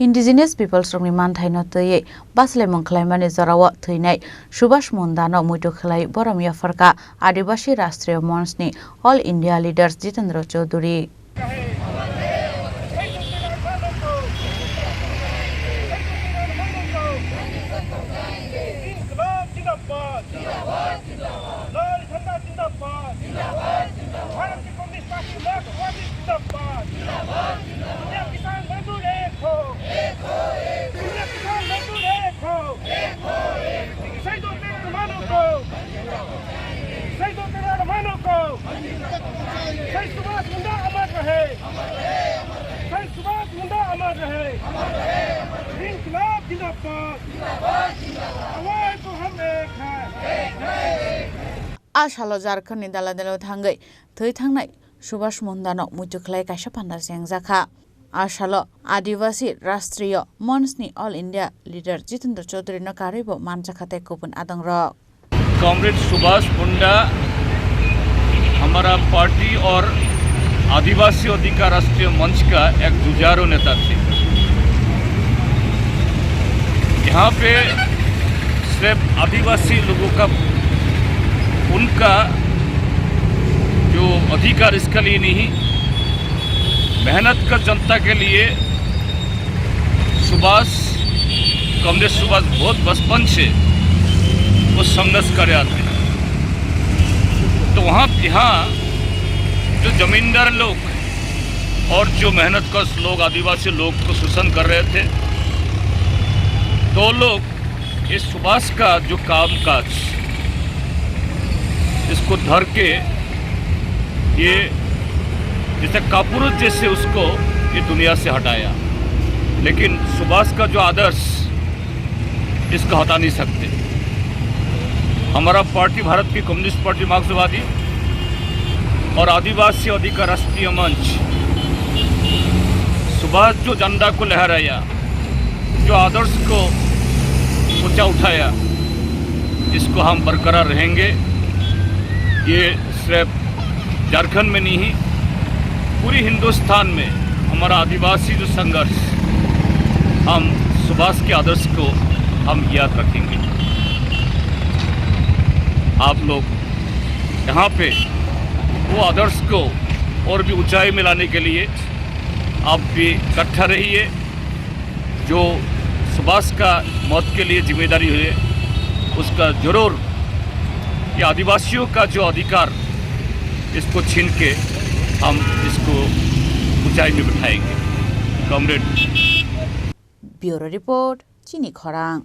Indigenous Peoples rokni manthai tei baslai mongkhlaimani jorao theinai Subhash Mondano muito khlai Boromia Farka Adivasi Rashtriya Monch ni All India Leaders Jitendra Chaudhary Ashalo Jharkhand ni daladelo thangai thoi thangnai Subhash Mondano muito khlai kaisa pandar sengjaka Ashalo Adivasi Rashtriya Monch ni All India Leader Jitendra Chaudhary no karibo manchakhate kupun adangra comrade Subhash Munda हमारा party और आदिवासी अधिकार राष्ट्रीय मंच का एक जुझारू नेता थे। यहाँ पे सिर्फ आदिवासी लोगों का उनका जो अधिकार इसके लिए नहीं, मेहनत कर जनता के लिए कॉमरेड सुभाष बहुत बचपन से वो संघर्ष कर रहे थे। तो यहाँ जो जमींदार लोग और जो मेहनतकश लोग आदिवासी लोग को शोषण कर रहे थे, तो लोग इस सुभाष का जो कामकाज इसको धर के ये जैसे कापुरुष जैसे उसको ये दुनिया से हटाया। लेकिन सुभाष का जो आदर्श इसको हटा नहीं सकते। हमारा पार्टी भारत की कम्युनिस्ट पार्टी मार्क्सवादी और आदिवासी अधिकार राष्ट्रीय मंच सुभाष जो झंडा को लहराया, जो आदर्श को ऊंचा उठाया, इसको हम बरकरार रहेंगे। ये सिर्फ झारखंड में नहीं, पूरी हिंदुस्तान में हमारा आदिवासी जो संघर्ष, हम सुभाष के आदर्श को हम याद रखेंगे। आप लोग यहाँ पे वो आदर्श को और भी ऊंचाई में लाने के लिए आप भी इकट्ठा रहिए। जो सुभाष का मौत के लिए जिम्मेदारी है उसका जरूर ये आदिवासियों का जो अधिकार इसको छीन के हम इसको ऊंचाई में बिठाएंगे। कॉमरेड ब्यूरो रिपोर्ट चिनी खरांग।